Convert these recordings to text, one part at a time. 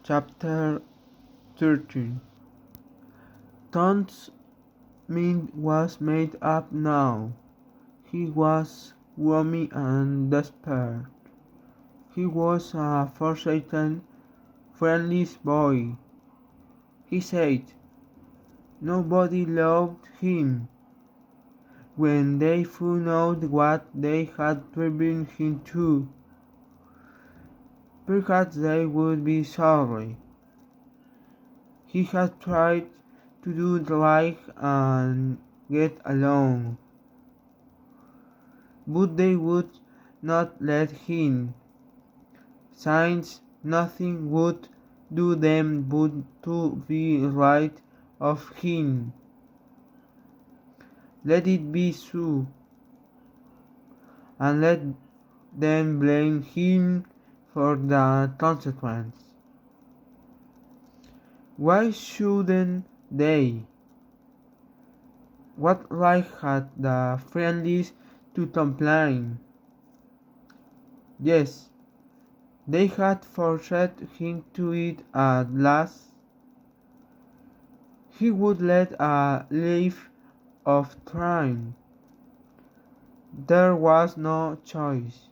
Chapter 13. Tom's mind was made up now. He was gloomy and desperate. He was a forsaken, friendless boy. He said, nobody loved him. When they found out what they had driven him to, perhaps they would be sorry. He had tried to do right and get along, but they would not let him, since nothing would do them but to be right of him. Let it be so, and let them blame him for the consequence. Why shouldn't they? What right had the friendlies to complain? Yes, they had forced him to it at last. He would let a life of trying. There was no choice.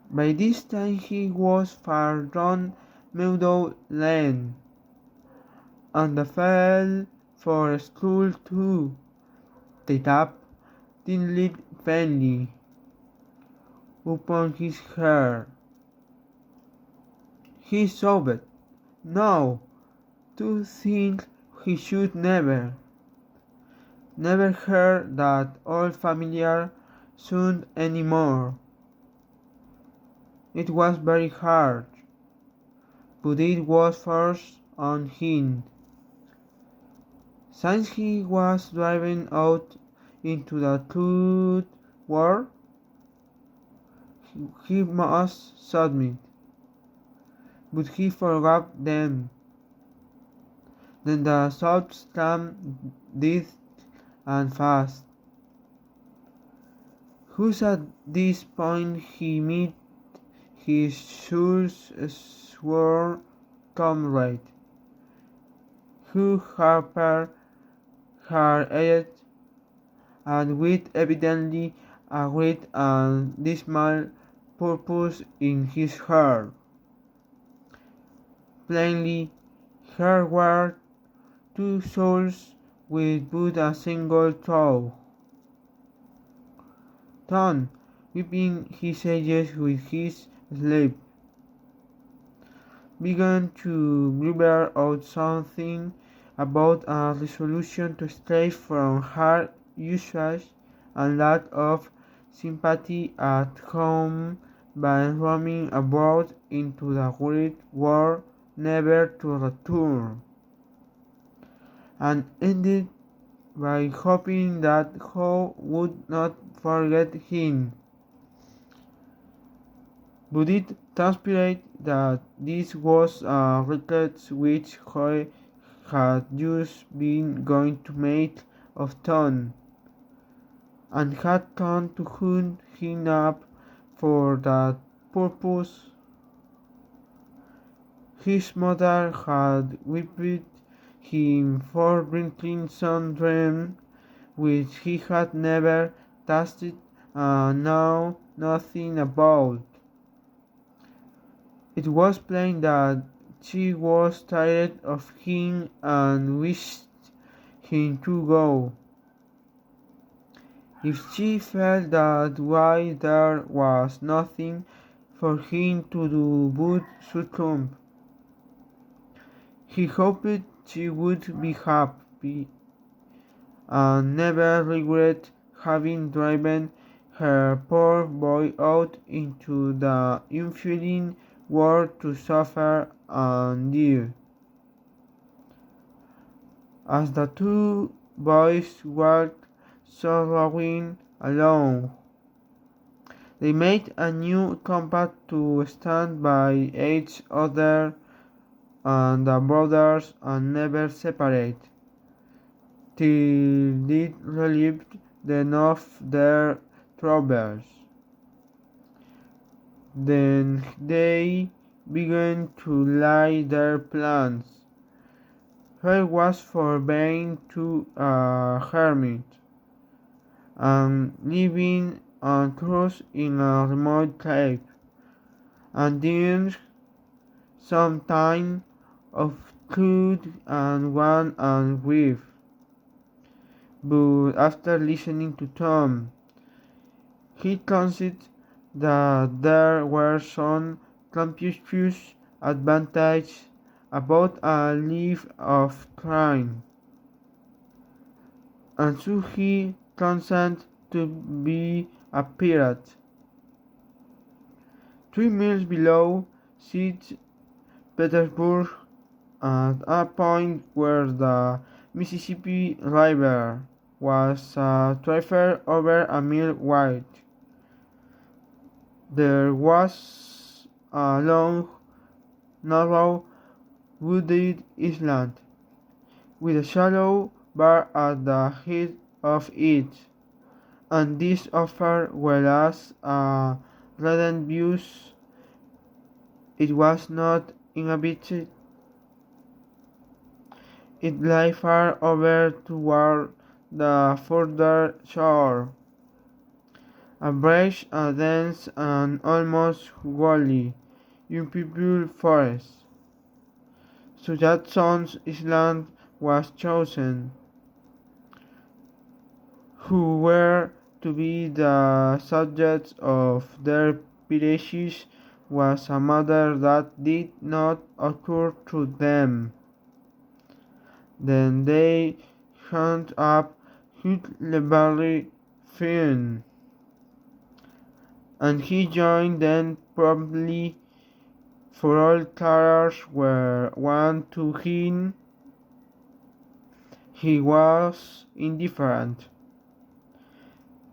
By this time he was far down Meadow Lane, and the fell for school too. The tap tingled faintly upon his hair. He sobbed. No, to think he should never hear that old familiar sound any more. It was very hard, but it was forced on him. Since he was driven out into the truth world, he must submit. But he forgot them. Then the sobs came thick and fast. Whose at this point he met his sworn comrade, Hugh Harper, hard-eyed, and with evidently a great and dismal purpose in his heart. Plainly, here were two souls with but a single thought. Tom, weeping his ages with his sleep, began to blubber out something about a resolution to escape from hard usage and lack of sympathy at home by roaming abroad into the great world never to return, and ended by hoping that Howe would not forget him. But it transpired that this was a request which Howe had just been going to make of Tom, and had come to hunt him up for that purpose. His mother had whipped him for drinking some drink which he had never tasted and knew nothing about. It was plain that she was tired of him and wished him to go. If she felt that way, there was nothing for him to do but succumb. He hoped she would be happy and never regret having driven her poor boy out into the unfeeling world to suffer and die. As the two boys walked sorrowing along, they made a new compact to stand by each other and the brothers and never separate, till they relieved them of their troubles. Then they began to lay their plans. He was forbidden to a hermit, and living on cruise in a remote cave, and then some time of food and wine and grief. But after listening to Tom, he considered that there were some conspicuous advantages about a life of crime, and so he consented to be a pirate. 3 miles below St. Petersburg, at a point where the Mississippi River was a trifle over a mile wide, there was a long, narrow, wooded island, with a shallow bar at the head of it, and this offered well as a radiant views. It was not inhabited. It lay far over toward the further shore, embraced a dense and almost wholly unpeopled forest. So that Son's Island was chosen, who were to be the subjects of their piracies was a matter that did not occur to them. Then they hunt up Huckleberry Finn, and he joined them promptly, for all colors were one to him. He was indifferent.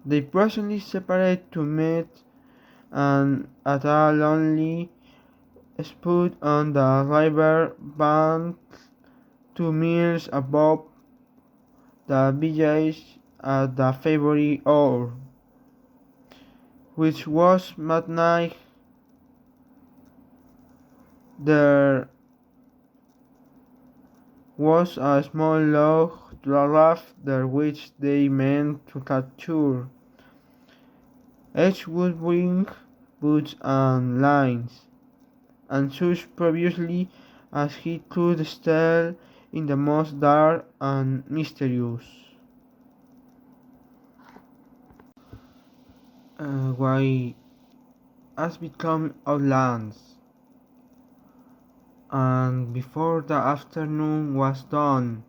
They presently separated to meet, and at a lonely spot on the river bank 2 miles above the village at the favorite hour, which was midnight. There was a small log raft which they meant to capture. Each would bring boats and lines, and such previously as he could steal in the most dark and mysterious way has become outlands. And before the afternoon was done,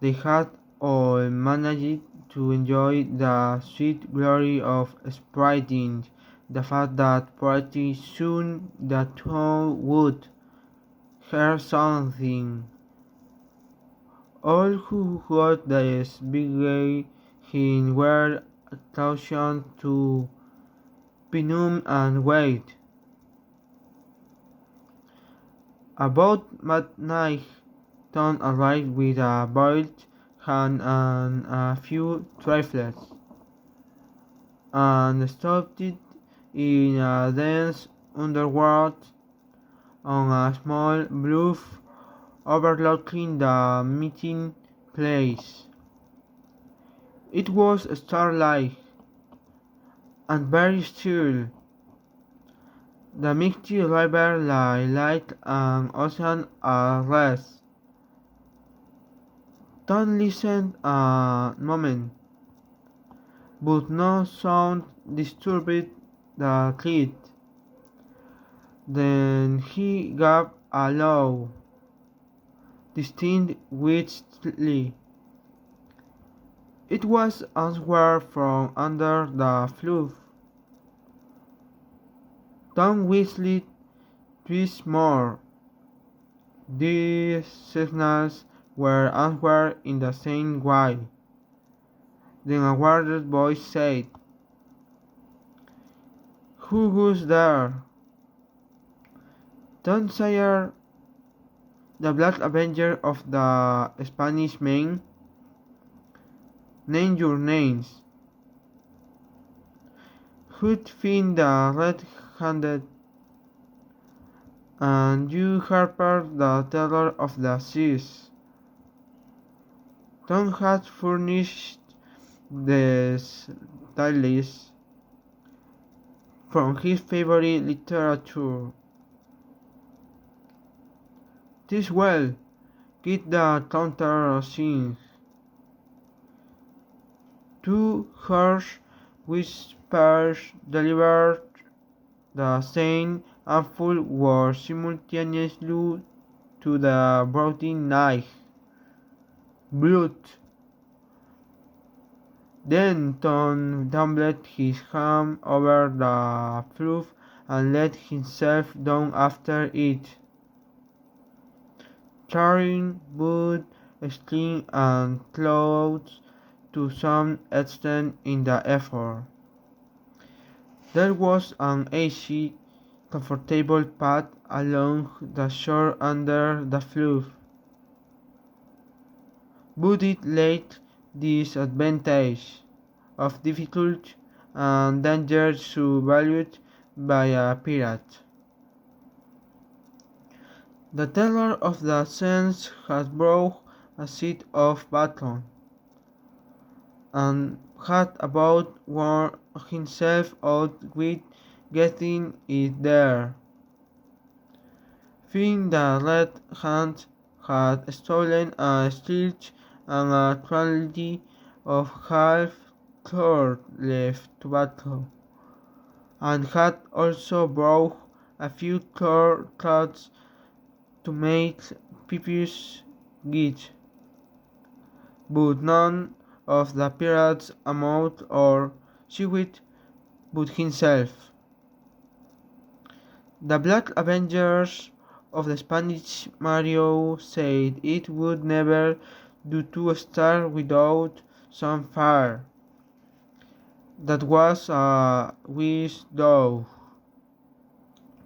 they had all managed to enjoy the sweet glory of spriting the fact that pretty soon the two would hear something. All who got this big hint were cautioned to be numb and wait. About midnight, Tom arrived with a boiled ham and a few trifles, and stopped it in a dense underwood on a small bluff overlooking the meeting place. It was starlight and very still. The misty river lay like an ocean at rest. Tom listened a moment, but no sound disturbed the quiet. Then he gave a low, distinct whistle. It was answered from under the fluff. Tom whistled twice more. These signals were answered in the same way. Then a guarded voice said, "Who goes there?" Tom Sawyer, the Black Avenger of the Spanish Main. Name your names. Who'd find the red-handed? And you, Harper, the teller of the seas. Tom had furnished the stylists from his favorite literature. "'Tis well," get the counter sings. Two harsh whispers delivered the same and full words simultaneously to the brooding night. "Blood!" Then Tom tumbled his hand over the fluff and let himself down after it, tearing both skin and clothes to some extent in the effort. There was an easy, comfortable path along the shore under the fluff, but it lacked this advantage of difficulty and danger so valued by a pirate. The teller of the sands had brought a seat of battle, and had about worn himself out with getting it there. Fearing the red hand had stolen a sledge and a quantity of half-cured left to battle, and had also brought a few cured cloths to make Pippi's git, but none of the pirates amount or seaweed but himself. The Black Avengers of the Spanish Mario said it would never do to start without some fire. That was a wish though.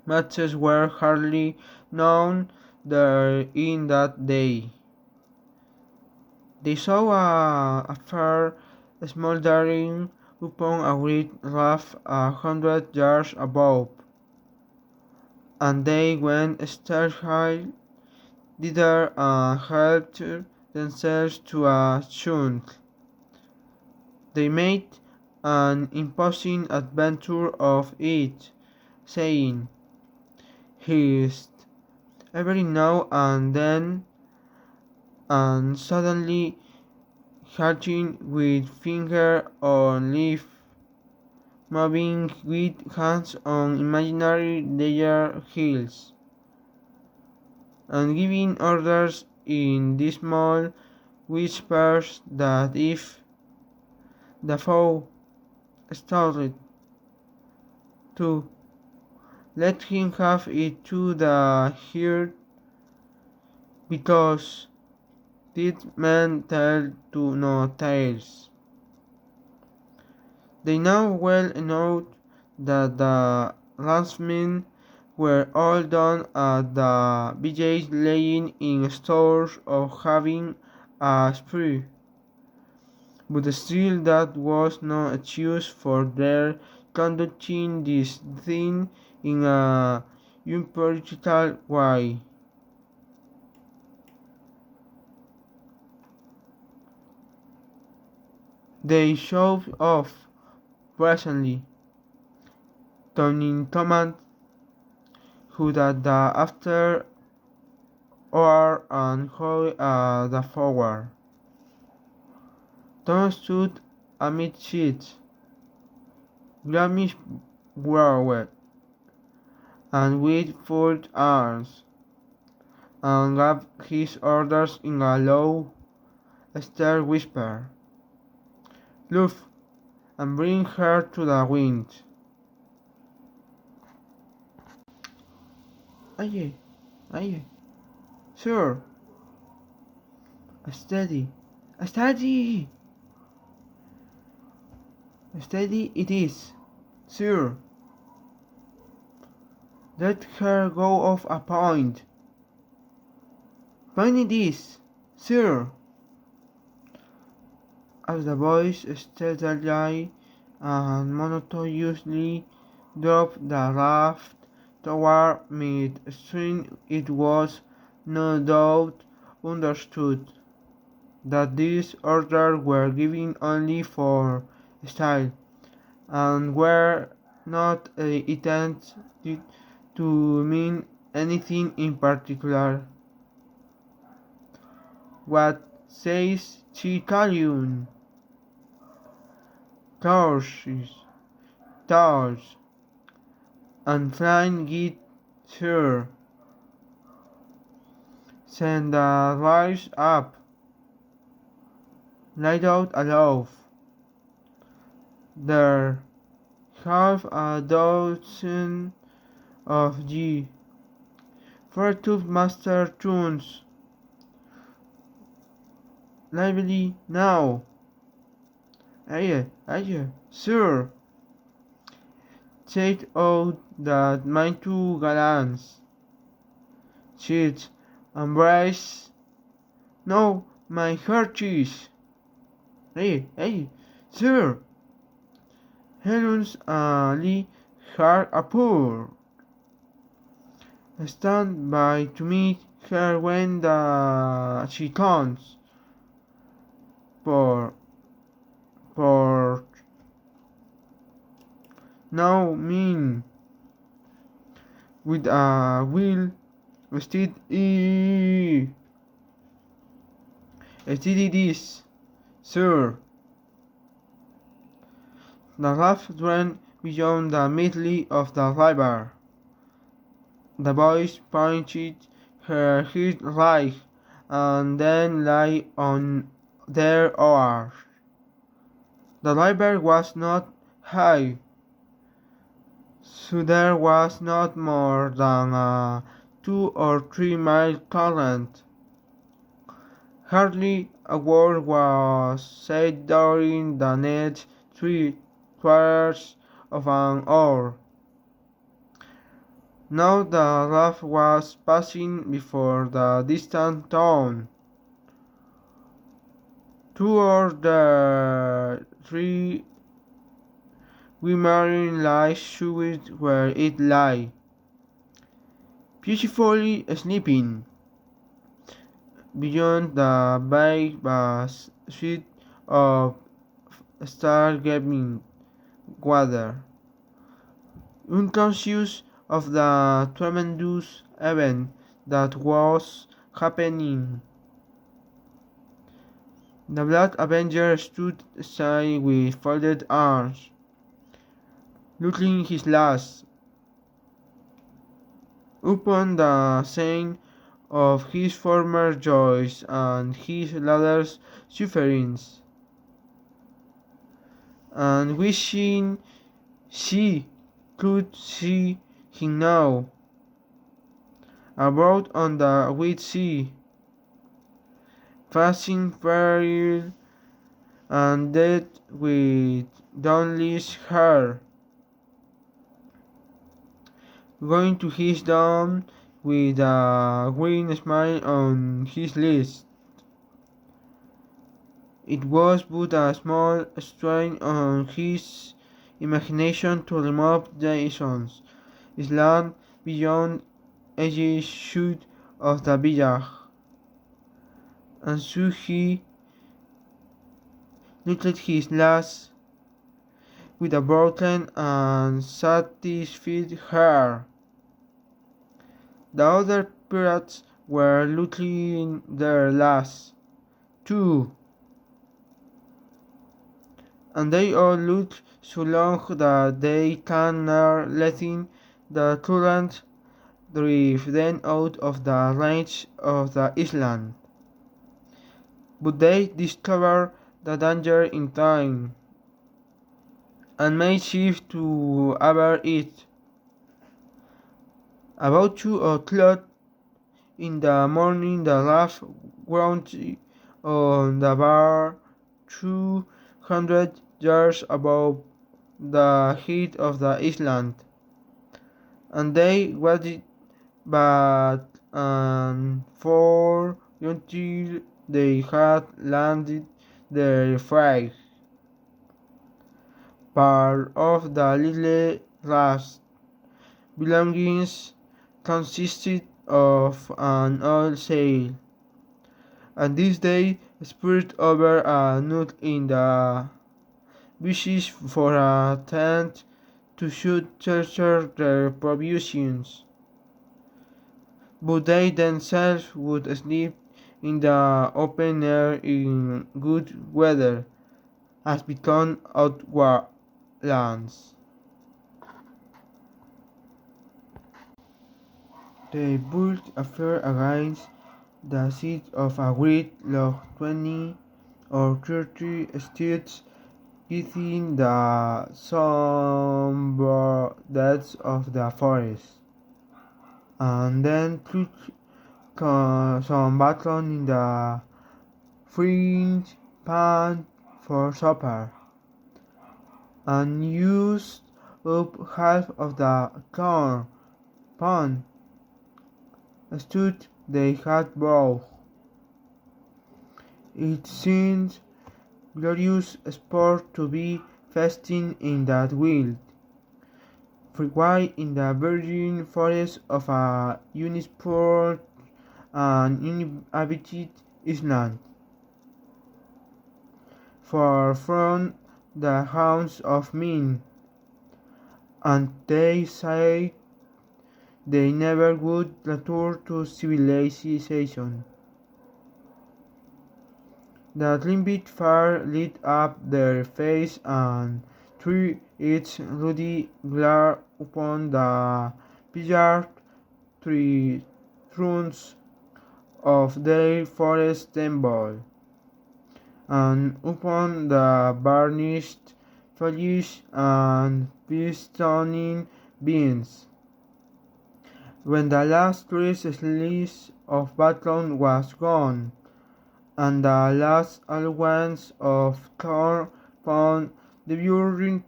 Matches were hardly known there in that day. They saw a fire smouldering upon a great raft 100 yards above, and they went startled thither and helped themselves to a chunk. They made an imposing adventure of it, saying, "Hist," every now and then, and suddenly catching with finger on lip, moving with hands on imaginary their heels, and giving orders in dismal whispers that if the foe started to let him have it to the heart, because did men tell to no tales. They know well enough that the landsmen were all done at the villages laying in stores of having a spree, but still that was no excuse for their conducting this thing in a impolitical way. They shoved off presently, turning Thomas, who at the after oar and Hoy at the forward. Tom stood amidships, gloomy browed, and with folded arms, and gave his orders in a low, stern whisper. "Luff, and bring her to the wind." "Aye, aye, sir." "Steady, steady!" "Steady it is, sir." "Let her go off a point." "Point it is, sir." As the voice steadily and monotonously dropped, the raft toward midstream, it was no doubt understood that these orders were given only for style, and were not intended to mean anything in particular. What says Chicalium? Torches, torch, and flying get sure. Send the rise up, light out aloft. There, half a dozen of ye, Fortune master tunes, lively now. Aye, sir. Take out that my two gallants. Sit, embrace. No, my hearties. Aye, sir. Helen's Ali heart a poor. Stand by to meet her when she comes. For now mean with a will steady this, sir. The laugh ran beyond the medley of the river. The boys pointed her head right, and then lay on their oars. The river was not high, so there was not more than a 2 or 3 mile current. Hardly a word was said during the next 3 quarters of an hour. Now the raft was passing before the distant town. 2 or 3 glimmering lights showed where it lay, peacefully sleeping. Beyond the bay was a sheet of star-gleaming water. Unconscious of the tremendous event that was happening, the Black Avenger stood aside with folded arms, looking his last upon the scene of his former joys and his later sufferings, and wishing she could see him now, abroad on the wide sea, facing peril and death with dauntless heart, going to his doom with a grim smile on his lips. It was but a small strain on his imagination to remove Jason's land beyond edge shoot of the village, and so he knitted his last with a broken and satisfied heart. The other pirates were looting their last, too, and they all looked so long that they came near letting the current drive them out of the range of the island. But they discovered the danger in time, and made shift to avert it. About 2 o'clock in the morning, the raft grounded on the bar 200 yards above the head of the island, and they waited but and for until they had landed their freight. Part of the little raft belongings consisted of an old sail, and this they spread over a nut in the bushes for a tent to shelter their provisions. But they themselves would sleep in the open air in good weather, as become outlands. They built a fire against the seat of a great log 20 or 30 steeds within the sombre depths of the forest, and then took some bacon in the fringe pan for supper, and used up half of the corn pan stood they had brought. It seemed glorious sport to be feasting in that wild, free in the virgin forest of a unexplored and uninhabited island, far from the haunts of men, and they said they never would return to civilization. The limpid fire lit up their face and threw its ruddy glare upon the pillared tree trunks of their forest temple, and upon the varnished foliage and pistoning beams. When the last trace of battle was gone, and the last allowance of corn found devouring,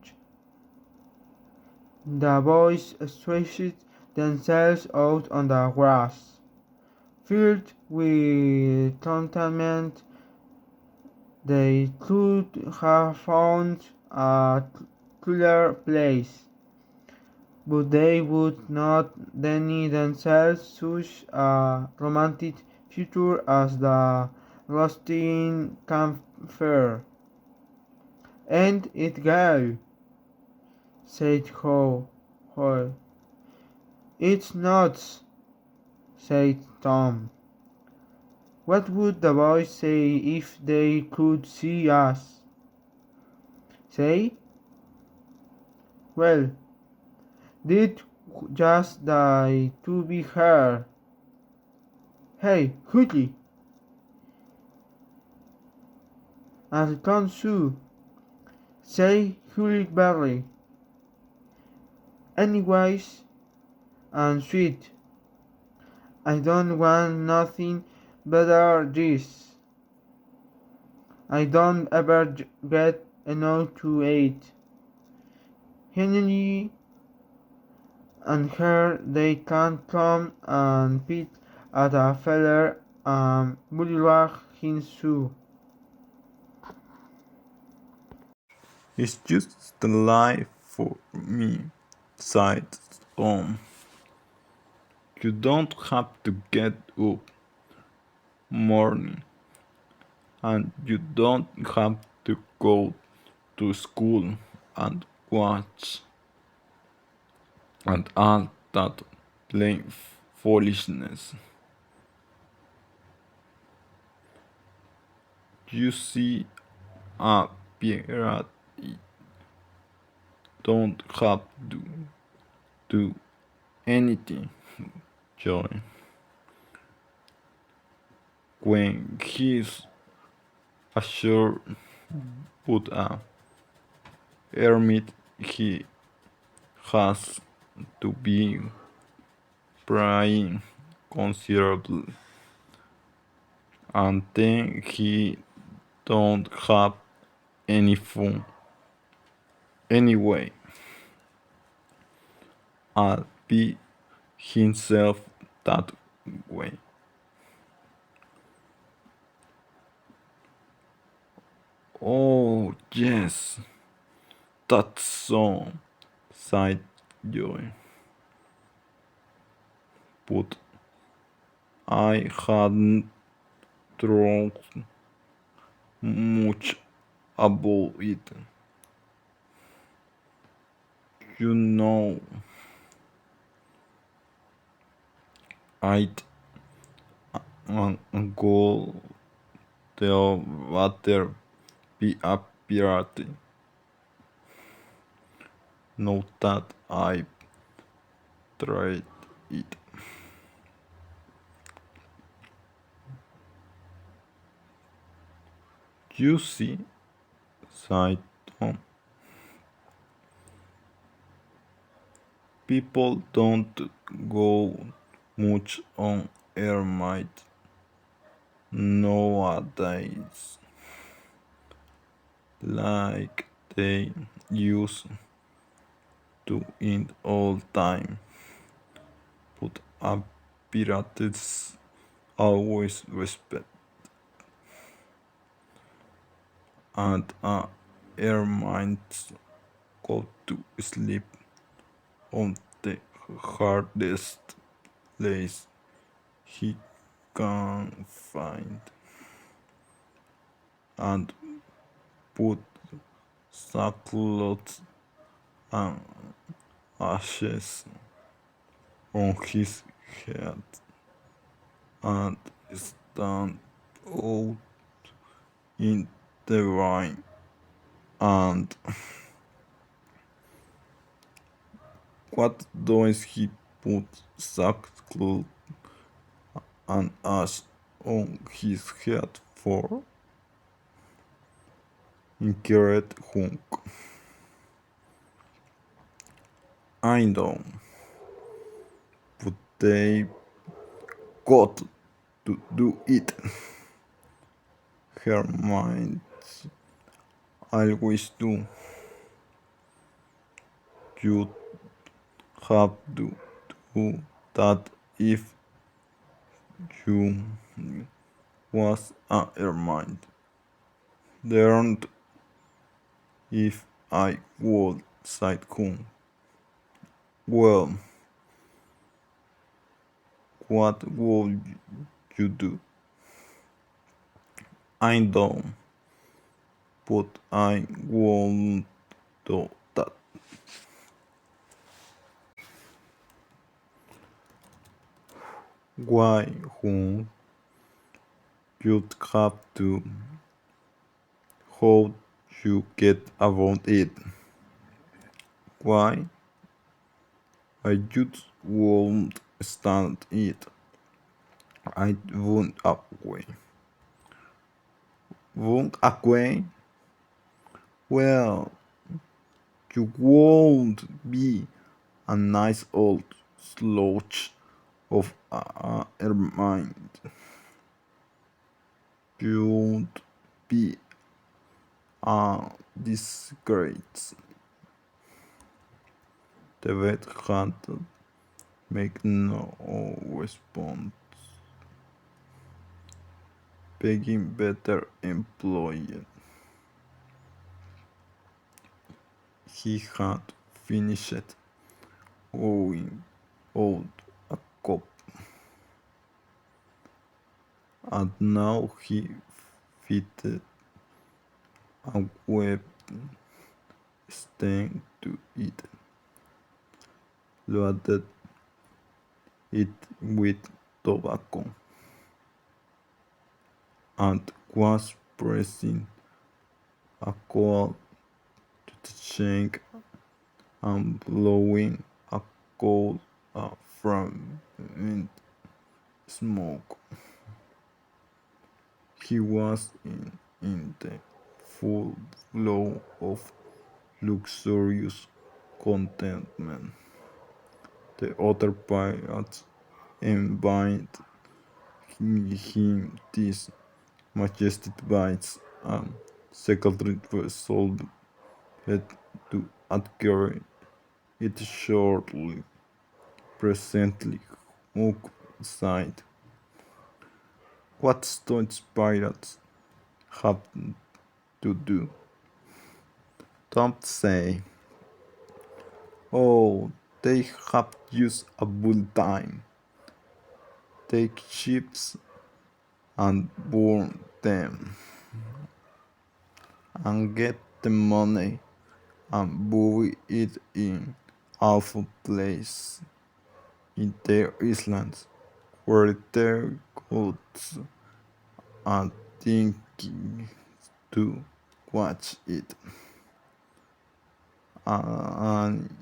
the boys stretched themselves out on the grass, filled with contentment. They could have found a cooler place, but they would not deny themselves such a romantic future as the roasting campfire. "And it go," said Hoy. "It's nuts," said Tom. "What would the boys say if they could see us?" "Say? Well, they'd just die to be here. Hey, Hooty, and come Sue, say Huckleberry. Anyways, and sweet, I don't want nothing better this. I don't ever get enough to eat. Henry and her they can come and pit at a feller and bullywag him too." It's just the life for me, sighed Tom. You don't have to get up morning, and you don't have to go to school and watch and all that plain foolishness. You see, a pirate don't have to do anything, Joy. When he's ashore, but a hermit, he has to be praying considerably, and then he don't have any fun. Anyway, I'll be himself that way. Oh, yes, that's so, sighed Joy. but I hadn't thought much about it. You know, I'd go the water be a pirate. Not that I tried it. You see, sighed Tom. People don't go much on air might nowadays like they used to in old time. But a pirates always respect and a airmines go to sleep on the hardest place he can find and put sackcloth and ashes on his head and stand out in the rain and what does he put sackcloth and ash on his head for? Inquired Hunk. I know, but they got to do it. Her mind always do. You have to do that if you was a mind. Learned if I would, sighed Kun. Well, what would you do? I know, but I won't do that. Why, Hun? You'd have to. How you get around it? Why? I just won't stand it. I won't away. Won't away? Well, you won't be a nice old slouch of a mind. You won't be a disgrace. The vet hunter make no response, begging better employee. He had finished owing out a cup, and now he fitted a web stain to it, loaded it with tobacco, and was pressing a coal to the shank and blowing a coal from smoke. He was in the full flow of luxurious contentment. The other pirates envied him these majestic bites, and secretly resolved to acquire it shortly. Presently, Mook sighed. What don't pirates have to do? Don't say, oh, they have just a bull time. take ships and burn them and get the money and bury it in awful place in their islands where their gods are thinking to watch it and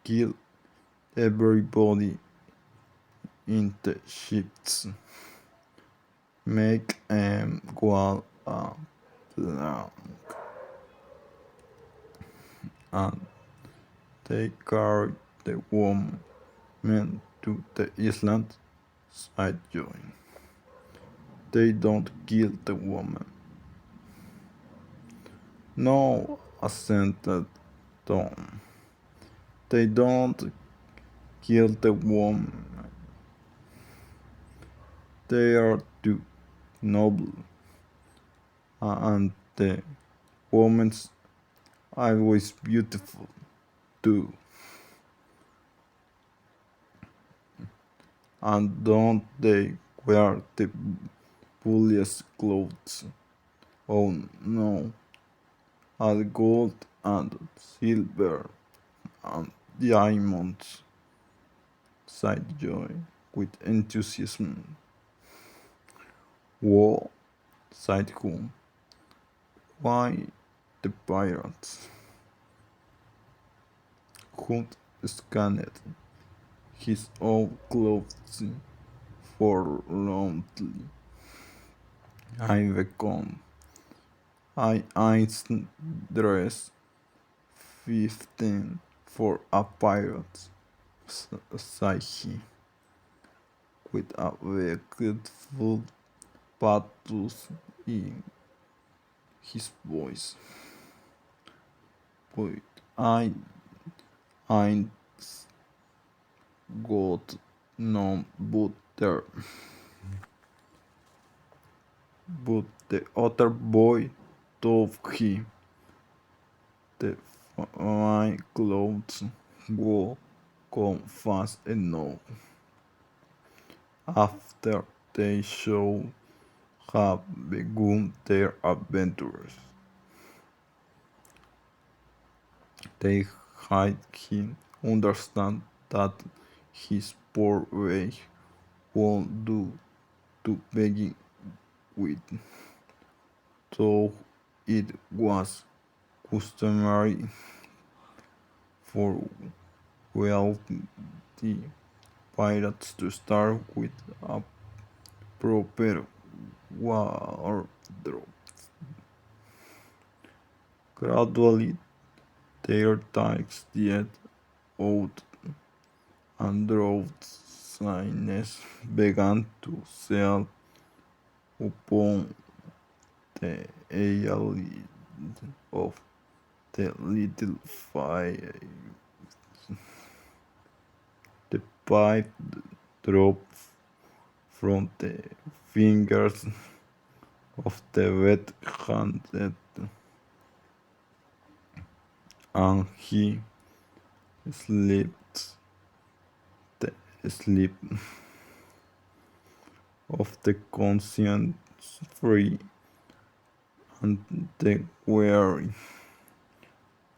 kill everybody in the ships. Make wall a plank and they carry the woman to the island side join. They don't kill the woman. No, assented Tom. They don't kill the woman. They are too noble. And the woman's always beautiful too. And don't they wear the bulliest clothes? Oh no, all gold and silver and diamonds, sighed Joy with enthusiasm. Whoa, sighed Coon. Why the pirates? Hunt scanned his own clothes forlornly. I reckon I ain't dressed 15 for a pirate, sighed he, with a regretful pathos in his voice. But I ain't got none butter. But the other boy told him the fine clothes would come fast enough. After they should have begun their adventures, they had him understand that his poor way won't do to begin with, though it was customary for wealthy pirates to start with a proper wardrobe. Gradually, their tax died out and drowsiness began to settle upon the eyelid of the little fire. The pipe dropped from the fingers of the red-handed, and he slept the sleep of the conscience free and the weary,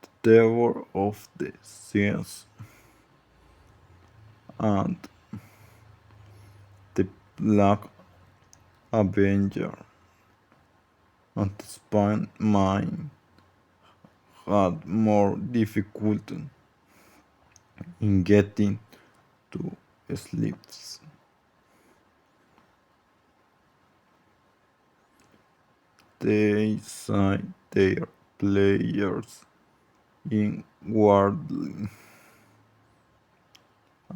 the terror of the seas, and the black avenger, and the spine mine had more difficulty in getting to sleep. They signed their players inwardly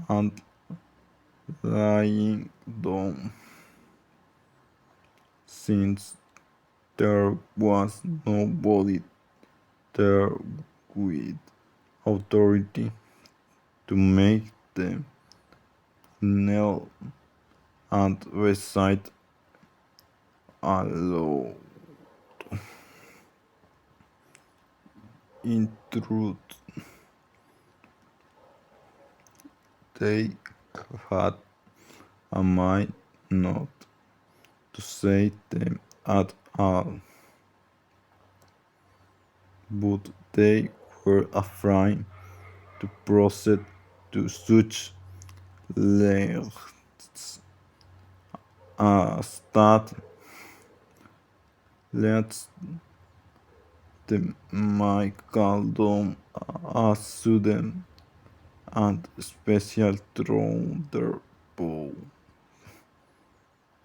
and lying down, since there was nobody there with authority to make them kneel and recite aloud. In truth, they had a mind not to say them at all, but they were afraid to proceed to such lengths as that lets them might call them a sudden and special thunderbolt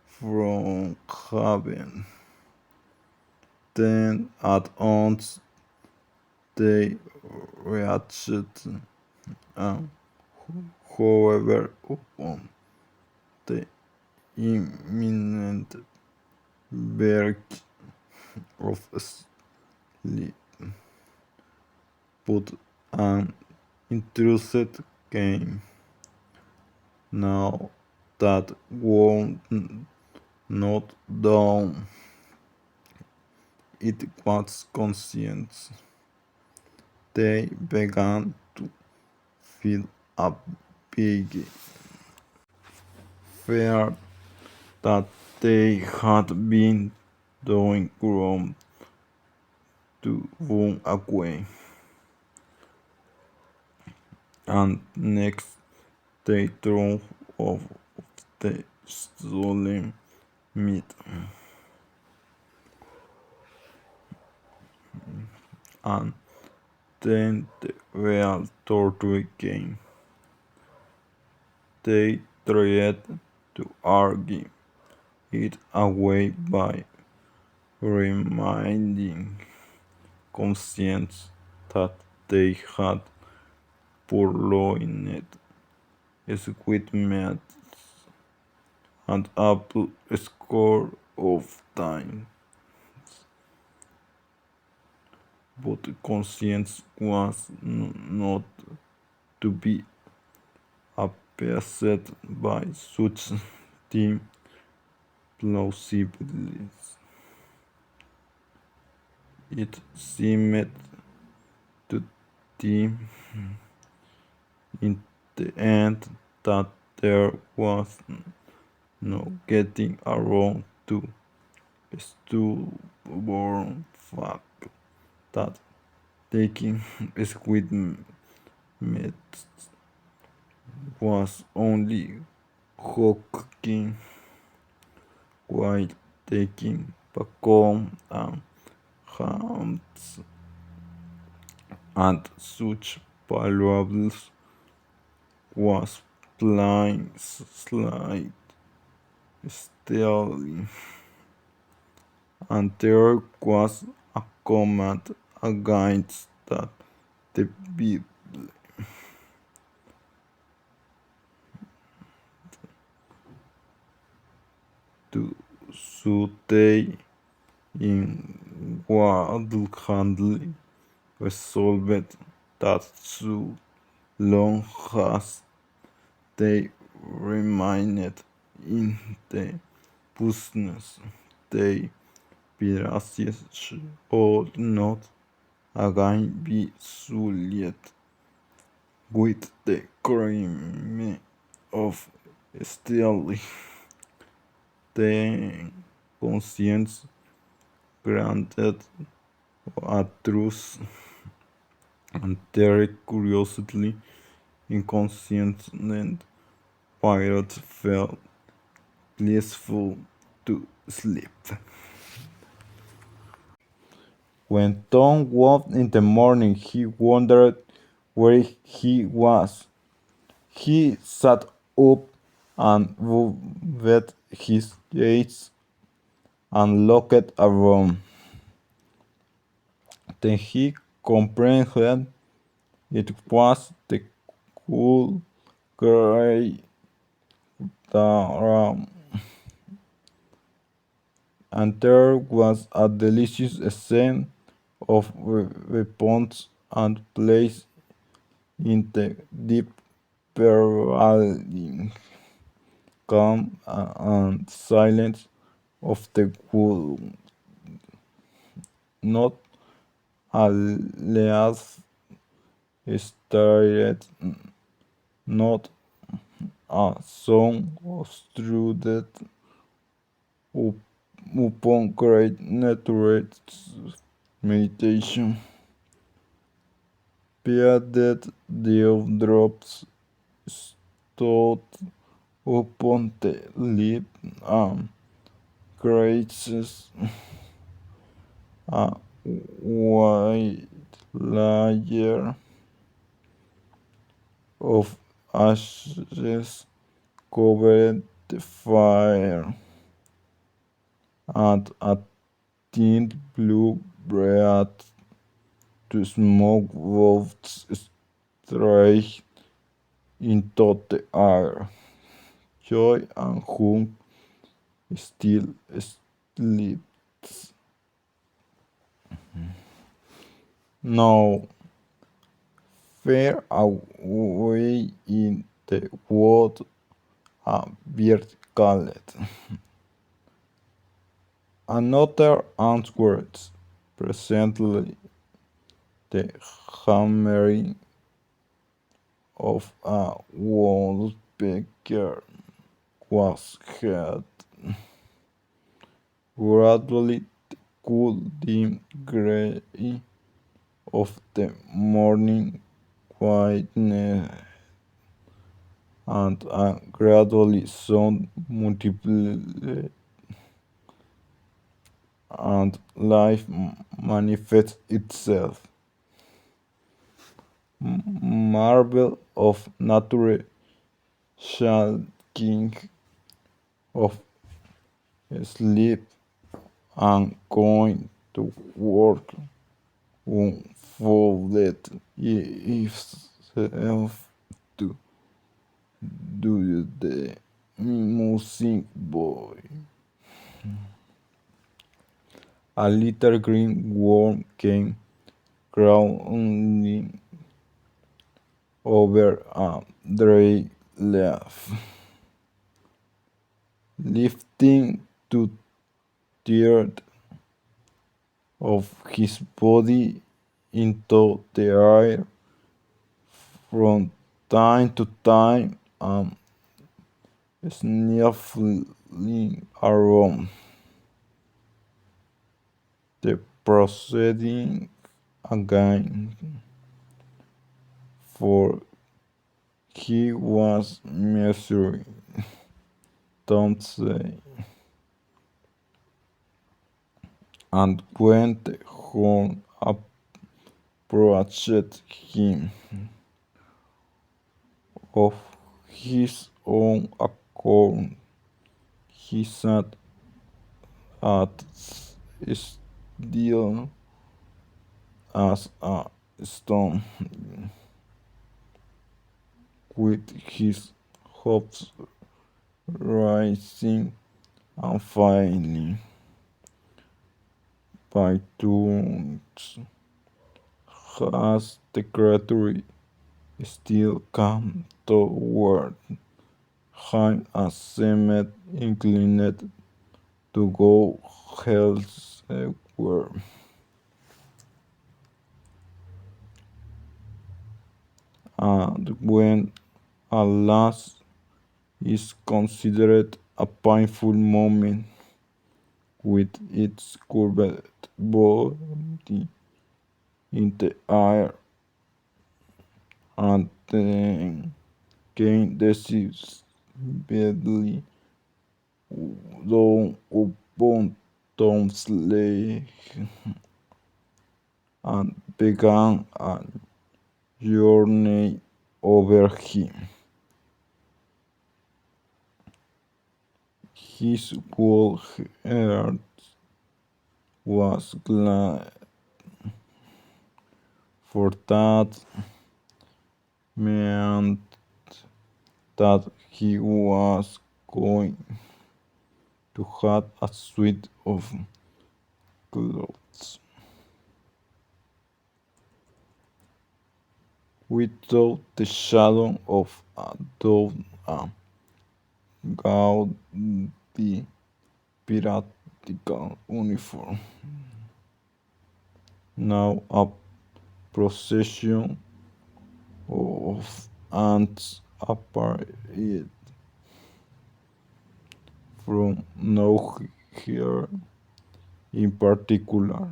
from heaven. Then at once they reached, and however, upon the imminent verge of sleep, but an intrusive came. Now that would not dawn, it was conscience. They began to feel a big fear that they had been doing wrong to run away, and next they drove off the stolen meat, and then the real torture came. They tried to argue it away by reminding conscience that they had purloined equipment and up a score of times, but conscience was not to be appeased by such dim plausibilities. It seemed to them in the end that there was no getting around to a stubborn fact that taking squid meat was only hooking, while taking bacon and hams and such valuables was plain slight stealing, and there was a command against that the Bible to stay in handle resolved that so long as they remained in the business, they piracies should not again be sullied with the crime of stealing. Then conscience granted a truce, and their curiously inconsistent pirate fell blissful to sleep. When Tom woke in the morning, he wondered where he was. He sat up and rubbed his eyes and looked around. Then he comprehended it was the cool grey dawn, and there was a delicious scent of weapons and place in the deep pervading calm and silence of the wood. Not a leaf stirred, not a song strutted, up- upon great natural meditation, that dew-drops stood upon the lip and graces a white layer of ashes covered the fire, and a thin blue breath to smoke wafts straight into the air. Joy and hope still sleep. Now, far away in the wood, a bird called. Another answered. Presently, the hammering of a woodpecker was heard. Gradually, the cool dim grey of the morning quietness and gradually sound multiplied and life manifests itself. Marvel of nature shaking of sleep and going to work unfolded itself to do the music boy. A little green worm came crawling over a dry leaf, lifting to third of his body into the air from time to time and sniffling around. The proceeding again, for he was measuring, don't say, and when the horn approached him of his own accord, he sat at still as a stone, with his hopes rising and falling by turns as the creature still came toward him and seemed inclined to go elsewhere. And when at last is considered a painful moment with its curved body in the air, and then came decisively down upon Tom's leg and began a journey over him. His whole heart was glad, for that meant that he was going to have a suite of clothes without the shadow of a doubt, a gaudy piratical uniform. Now a procession of ants appeared from nowhere her in particular,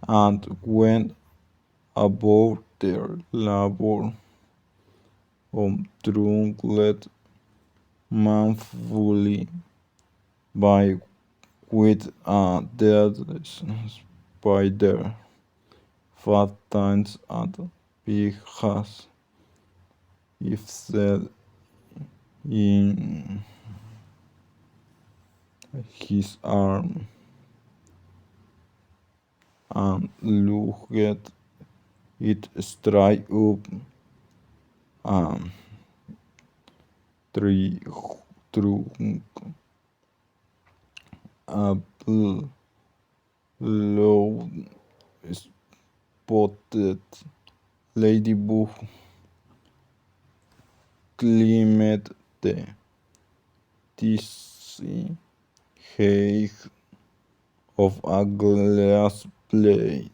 and went about their labor truncated manfully by with a dead spider, fat tines and big has, if said in his arm, and looked it straight up and three through a low spotted ladybug climbed the dizzy height of a glass plate,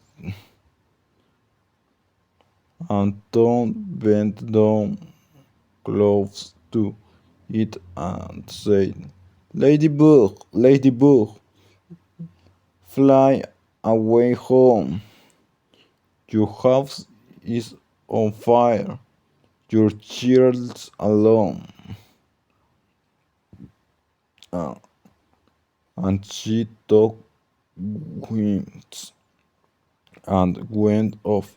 and Tom bent down close to it and said, Ladybug, Ladybug, fly away home. Your house is on fire. Your child's alone. Uh, and she took wings and went off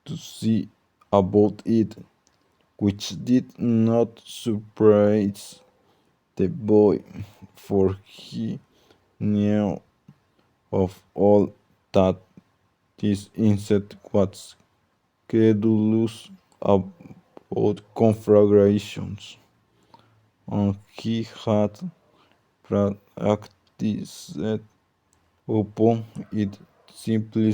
to see about it, which did not surprise the boy, for he knew of all that this insect was credulous about conflagrations, and he had practiced upon it simply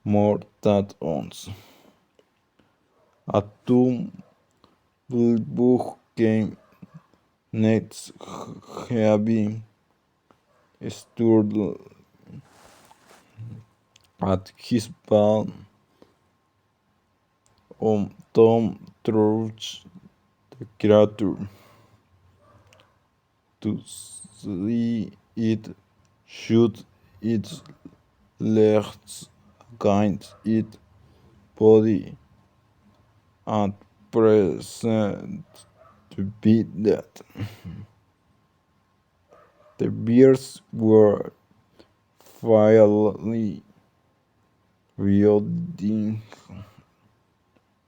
more than once. A tumblebug came next, having stood at his palm on Tom throws the creature to see it shoot its legs against its body and present to beat that. The bears were wildly wielding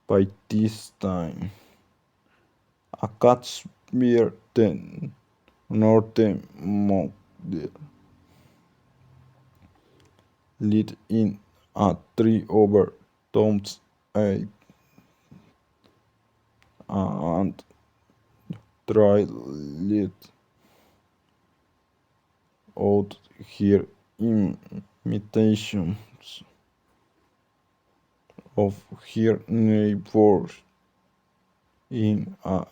by this time. A cat's bear then northern monk lit in a tree over Tom's head and tried out her imitations of her neighbors in a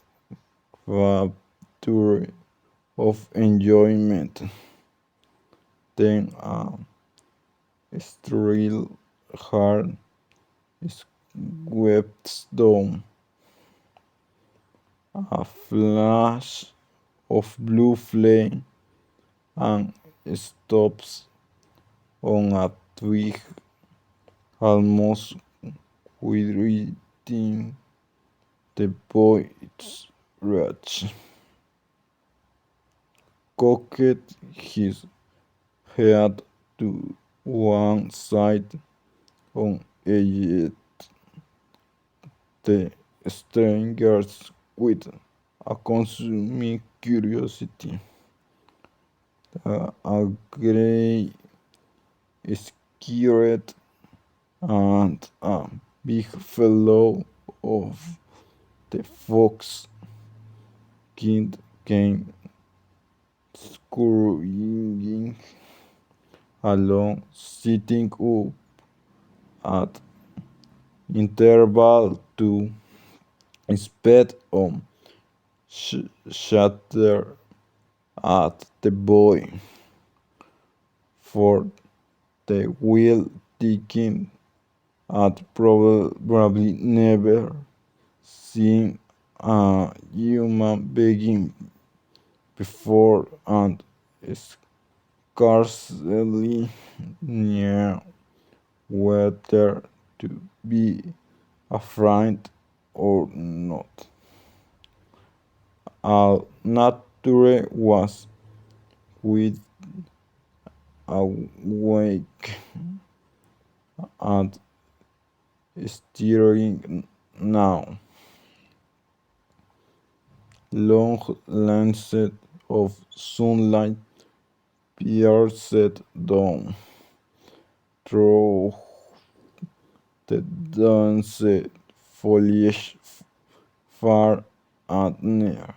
rapture of enjoyment. Then a shrill heart swept down, a flash of blue flame, and stops on a twig, almost within the boy's reach. Cocked his head to one side and eyed the strangers with a consuming curiosity. A grey scared and a big fellow of the fox kind came scurrying along, sitting up at interval to spit on shatter at the boy, for the wheel ticking had probably never seen a human being before and scarcely knew whether to be afraid or not. All nature was wide awake and stirring now. Long lengths of sunlight pierced down through the dense foliage far and near,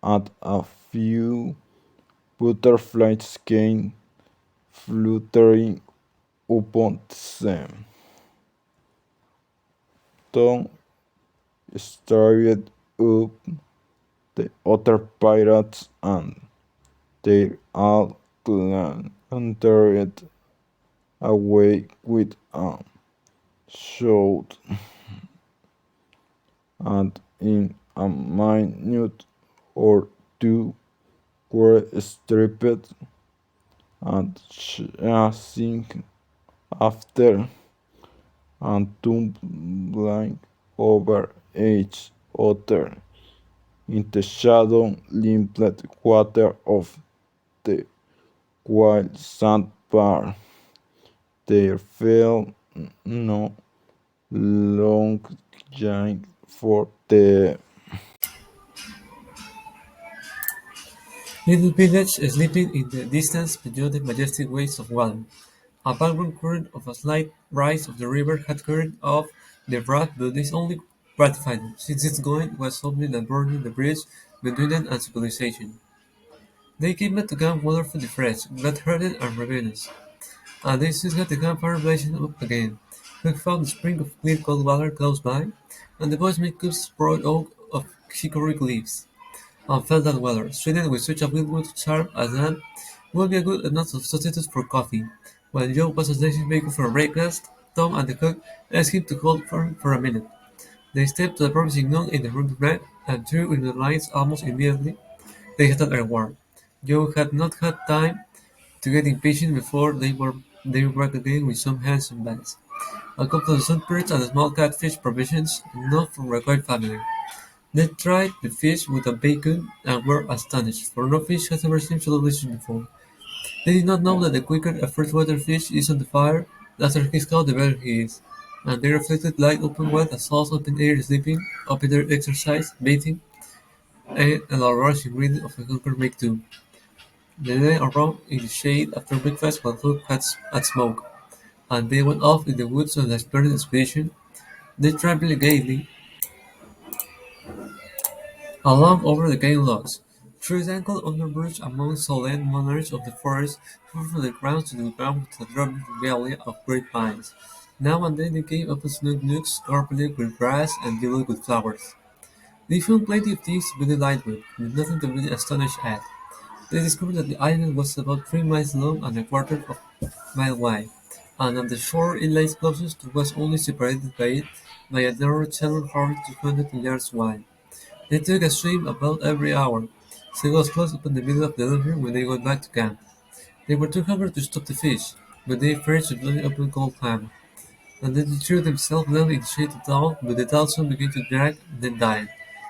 and a few butterflies came fluttering upon them. Tom stared up the other pirates and they all entered away with a shout, and in a minute or two were stripped and chasing after and tumbling over each other in the shadow limpled water of the wild sandbar. There fell no longing for the Little village sleeping in the distance beyond the majestic waves of water. A backward current of a slight rise of the river had carried off the wrath, but this only gratified them, since its going was something that burning the bridge between them and civilization. They came back to camp wonderfully fresh, glad-hearted and ravenous, and they soon had the campfire blazing up again. Cook found a spring of clear cold water close by, and the boys made cups of broad oak of chicory leaves, and felt that water, sweetened with such a wildwood charm as that, would be a good enough substitute for coffee. While Joe was slicing bacon for breakfast, Tom and the cook asked him to hold for a minute. They stepped to the promising nook in the room rack and threw in the lights almost immediately. They had an reward. Joe had not had time to get impatient before they were back again with some handsome bags, a couple of sunbirds and a small catfish provisions enough for a quiet family. They tried the fish with the bacon and were astonished, for no fish had ever seemed so delicious before. They did not know that the quicker a freshwater fish is on the fire, the after he's caught the better he is, and they reflected light open wide as souls open air sleeping, open air exercise, bathing, and a large ingredient of a conquer make too. They lay around in the shade after breakfast while Hook had at smoke, and they went off in the woods on a splendid expedition. They traveled gaily along over the cane logs, through tangled underbrush among solemn monarchs of the forest, through from the ground to the ground with a dropping regalia of great pines. Now and then they came upon snug nooks carpeted with grass and gilded with flowers. They found plenty of things to be delighted with, but nothing to be astonished at. They discovered that the island was about 3 miles long and a quarter of a mile wide, and on the shore it lay closest was only separated by it by a narrow channel hardly 200 yards wide. They took a swim about every hour, so it was close upon the middle of the luncheon when they got back to camp. They were too hungry to stop to fish, but they feared to blow up a cold ham, and then they threw themselves down in the shade to thaw, but the thaw soon began to drag, then died.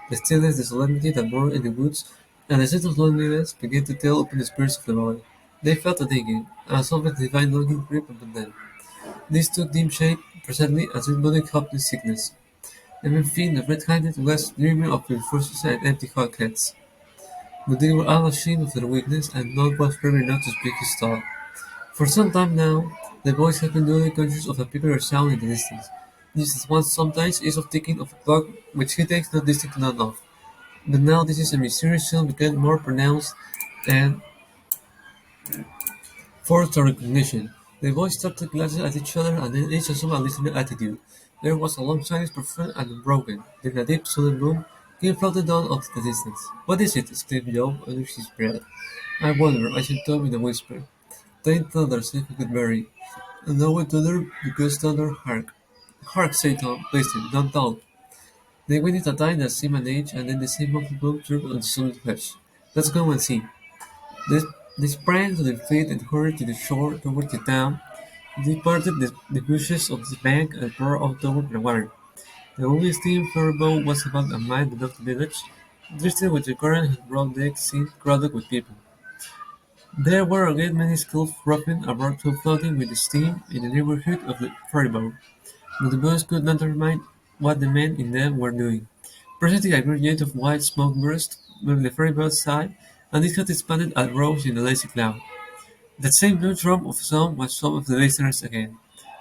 The stillness, the solemnity that bore in the woods, and the sense of loneliness began to tell upon the spirits of the boy. They felt a digging, and something divine longing creep upon them. This took dim shape presently as if body hopped in sickness. Even Finn, the red-handed, was dreaming of resources and empty pockets. But they were all ashamed of their weakness, and none was brave enough to speak his thought. For some time now, the boys had been dully conscious of a peculiar sound in the distance, just as one sometimes is of ticking of a clock which he takes no distinct note of. But now this is a mysterious sound became more pronounced and forced to recognition. The boys started glances at each other and then each assumed a listening attitude. There was a long silence profound and unbroken. Then a deep sudden boom came floating down into the distance. "What is it?" exclaimed Joe under his breath. "I wonder," I said Tom in a whisper. "Tame thunder," said Huckleberry. "And now we thunder because thunder hark." "Hark," said Tom. "Listen, don't talk." They waited a time that seemed an age, and then the same monkey boat dropped on the solid flesh. Let's go and see. They, they sprang to their feet and hurried to the shore toward the town. They parted the bushes of the bank and poured out toward the water. The only steam ferryboat was about a mile above the village, drifting with the current and broad decks seemed crowded with people. There were a great many skulls roughing about to floating with the steam in the neighborhood of the ferryboat, but the boys could not determine what the men in them were doing. Presently a great jet of white smoke burst from the ferryboat's side, and it had expanded and rose in a lazy cloud. That same blue drum of sound was some of the listeners again.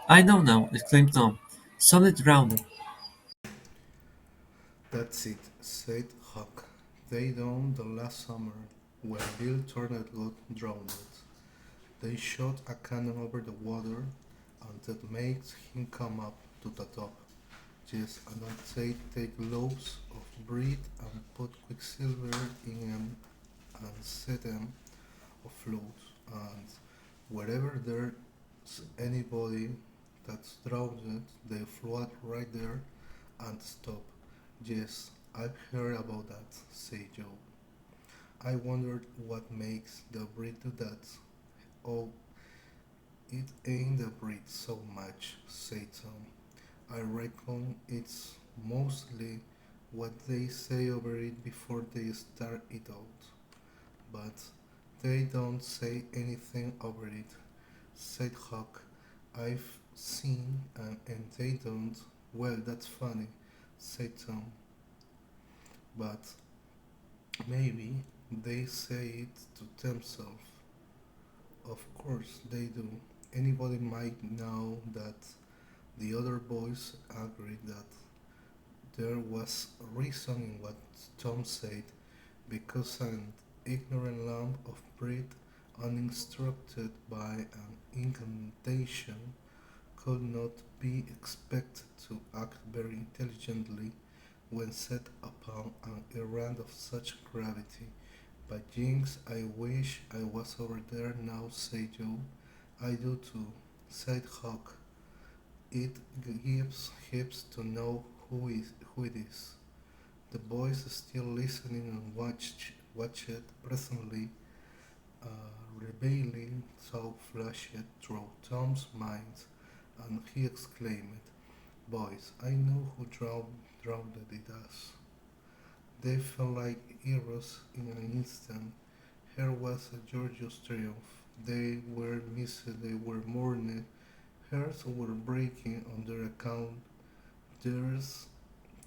"I know now," exclaimed Tom. "Somebody drowned." That's it, said Huck. They done the last summer when Bill Turner got drowned. They shot a cannon over the water and that makes him come up to the top. Yes, and then they take loaves of bread and put quicksilver in them and set them afloat. And wherever there's anybody that's drowned, they float right there and stop. Yes, I've heard about that, said Joe. I wondered what makes the breed do that. Oh, it ain't the breed so much, said Tom. I reckon it's mostly what they say over it before they start it out. But they don't say anything over it, said Huck. I've seen and they don't. Well, that's funny, said Tom. But maybe they say it to themselves. Of course they do. Anybody might know that the other boys agreed that there was reason in what Tom said because an ignorant lump of bread uninstructed by an incantation could not be expected to act very intelligently when set upon an errand of such gravity. But Jinx, I wish I was over there now, said Joe. I do too, said Huck. It gives heaps to know who it is. The boys still listening and watched presently. A revealing thought flashed through Tom's mind, and he exclaimed, "Boys, I know who drowned it us." They felt like heroes in an instant. Here was a gorgeous triumph. They were missing, they were mourning. Hearts were breaking on their account. Theirs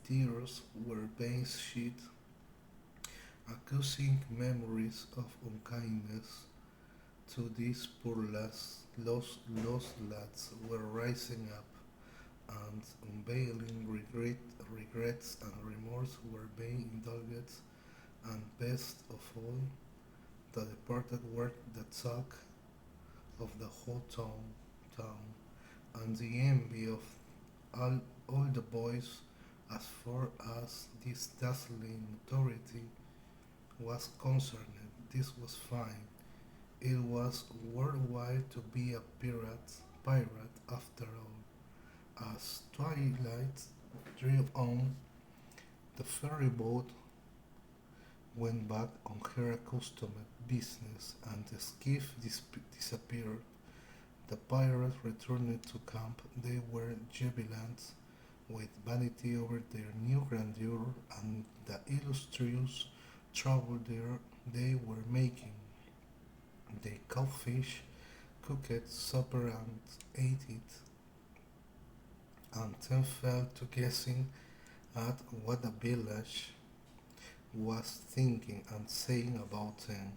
tears were being shed, accusing memories of unkindness to these poor lost lads were rising up, and unveiling regrets and remorse were being indulged, and best of all, the departed were the talk of the whole town, and the envy of all the boys as far as this dazzling notoriety was concerned. This was fine. It was worthwhile to be a pirate after all. As twilight drew on, the ferry boat went back on her accustomed business and the skiff disappeared. The pirates returned to camp. They were jubilant with vanity over their new grandeur and the illustrious travel they were making. They caught fish, cooked supper and ate it, and then fell to guessing at what the village was thinking and saying about them,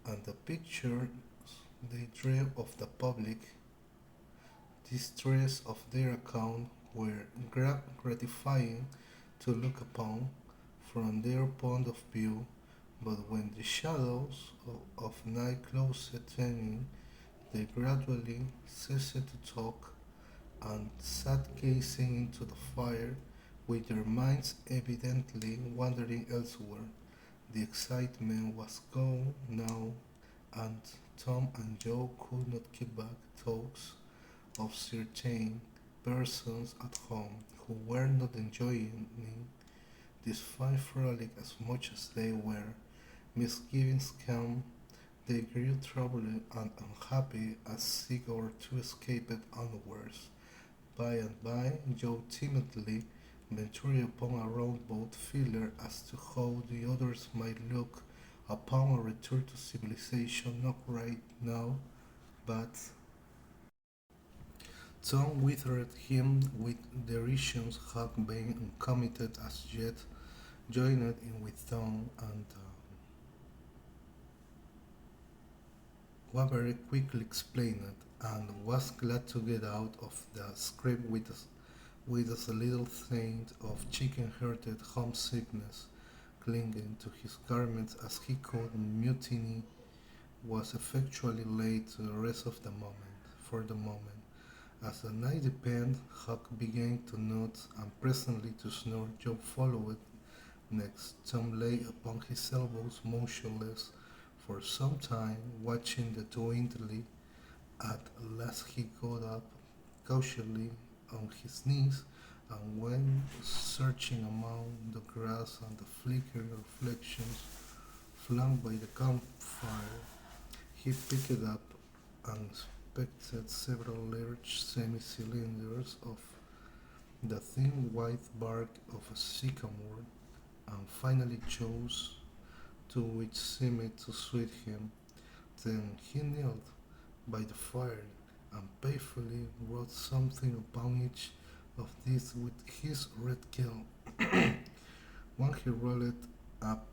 and the pictures they drew of the public distress of their account were gratifying to look upon from their point of view, but when the shadows of night closed in, they gradually ceased to talk and sat gazing into the fire with their minds evidently wandering elsewhere. The excitement was gone now, and Tom and Joe could not keep back thoughts of certain persons at home who were not enjoying Despite frolic as much as they were, misgivings came. They grew troubled and unhappy as seek or to escape it unawares. By and by, Joe timidly ventured upon a roundabout feeler as to how the others might look upon a return to civilization, not right now, but Tom withered him with derisions had been uncommitted as yet, joined in with Tom and Waver quickly explained it and was glad to get out of the scrape with a little taint of chicken-hearted homesickness clinging to his garments as he could mutiny was effectually laid to the rest of the moment, for the moment. As the night deepened, Huck began to nod and presently to snore. Joe followed next. Tom lay upon his elbows motionless for some time, watching the dwindling. At last he got up cautiously on his knees and went searching among the grass and the flickering reflections flung by the campfire. He picked up and inspected several large semi-cylinders of the thin white bark of a sycamore, and finally chose two which seemed to suit him. Then he knelt by the fire and painfully wrote something upon each of these with his red quill. One he rolled up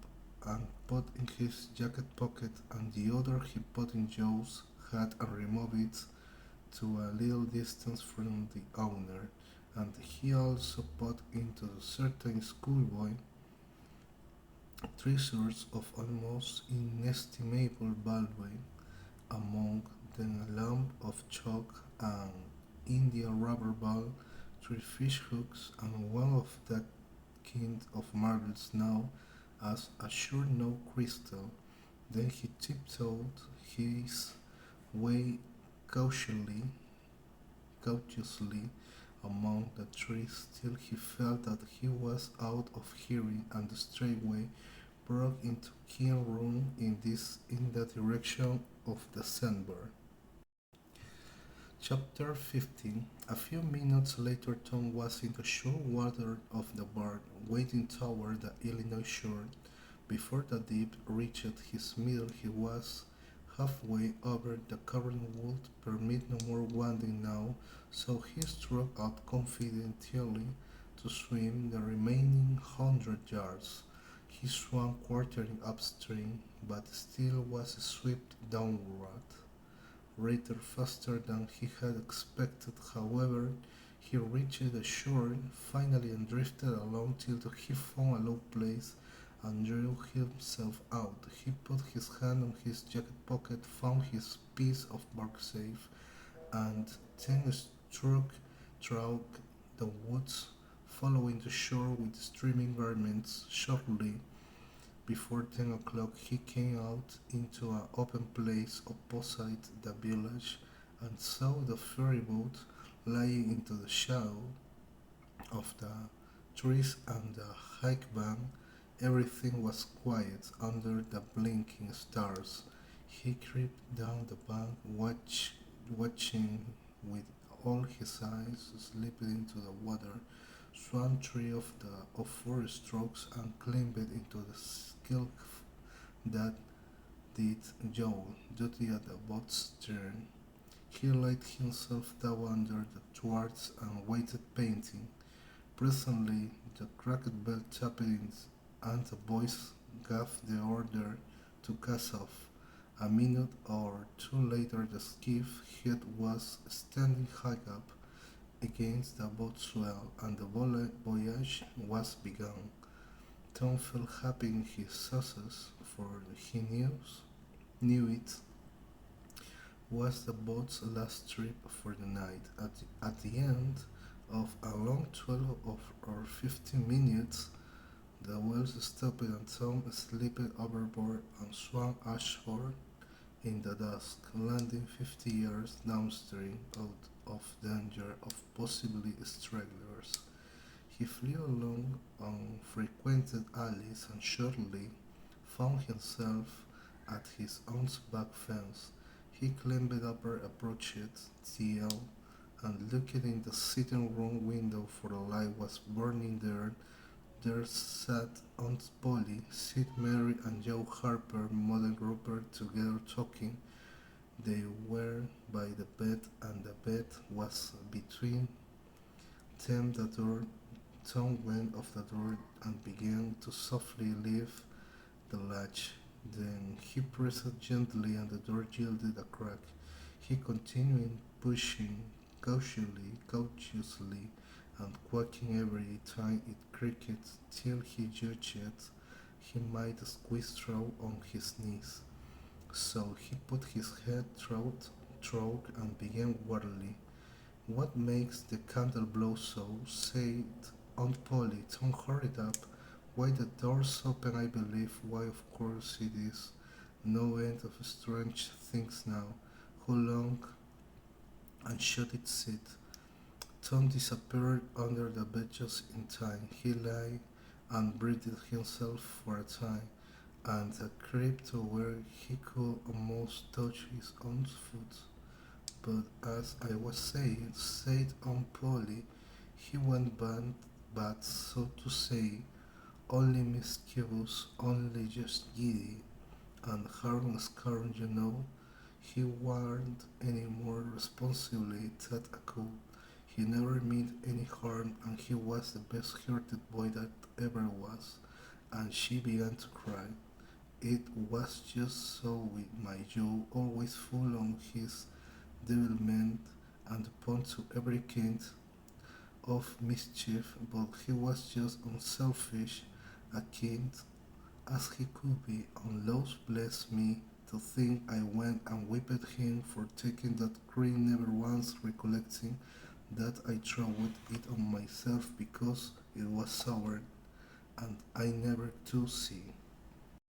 and put in his jacket pocket, and the other he put in Joe's hat and removed it to a little distance from the owner, and he also put into a certain schoolboy treasures of almost inestimable value, among them a lump of chalk, an India rubber ball, three fish hooks, and one of that kind of marbles now as a sure no crystal. Then he tiptoed his way cautiously cautiously among the trees till he felt that he was out of hearing and straightway broke into keen run in the direction of the sandbar. Chapter 15. A few minutes later Tom was in the sure water of the bar, wading toward the Illinois shore. Before the dip reached his middle he was halfway over. The current would permit no more wading now, so he struck out confidently to swim the remaining 100 yards. He swam quartering upstream, but still was swept downward, rather faster than he had expected. However, he reached the shore finally and drifted along till he found a low place and drew himself out. He put his hand on his jacket pocket, found his piece of bark safe, and then struck through the woods, following the shore with streaming garments. Shortly before 10 o'clock he came out into an open place opposite the village and saw the ferryboat lying into the shadow of the trees and the high bank. Everything was quiet under the blinking stars. He crept down the bank, watching with all his eyes, slipped into the water, swam three of 4 strokes, and climbed into the skiff that did Joe duty at the boat's stern. He laid himself down under the thwarts and waited painting. Presently the cracked bell tapped in, and the boys gave the order to cast off. A minute or two later the skiff head was standing high up against the boat's swell, and the voyage was begun. Tom felt happy in his success, for he knew it was the boat's last trip for the night. At the end of a long 12 or 15 minutes, the whales stopped and Tom slipped overboard and swam ashore in the dusk, landing 50 yards downstream out of danger of possibly stragglers. He flew along unfrequented alleys and shortly found himself at his own back fence. He climbed over, approached the elm, and looked in the sitting room window, for the light was burning there. There sat Aunt Polly, Sid Mary, and Joe Harper, Mother Rupert together talking. They were by the bed, and the bed was between them. The door Tom went off the door and began to softly lift the latch. Then he pressed it gently and the door yielded a crack. He continued pushing cautiously, and quaking every time it creaked till he judged he might squeeze through on his knees. So he put his head through and began warily. "What makes the candle blow so?" said Aunt Polly. "Tom, hurry up. Why, the door's open, I believe. Why, of course it is. No end of strange things now. How long?" And shut it Sid. Tom disappeared under the bed just in time. He lay and breathed himself for a time, and crept to where he could almost touch his own foot. "But as I was saying," said Aunt Polly, "he went bad, so to say, only mischievous, only just giddy, and harm scarred, you know. He warn't any more responsibly that a could. He never meant any harm, and he was the best-hearted boy that ever was." And she began to cry. It was just so with my Joe, always full on his devilment and prone to every kind of mischief, but he was just unselfish, a kid as he could be. And Lord bless me, to think I went and whipped him for taking that cream, never once recollecting that I throwed it on myself because it was sour, and I never to see.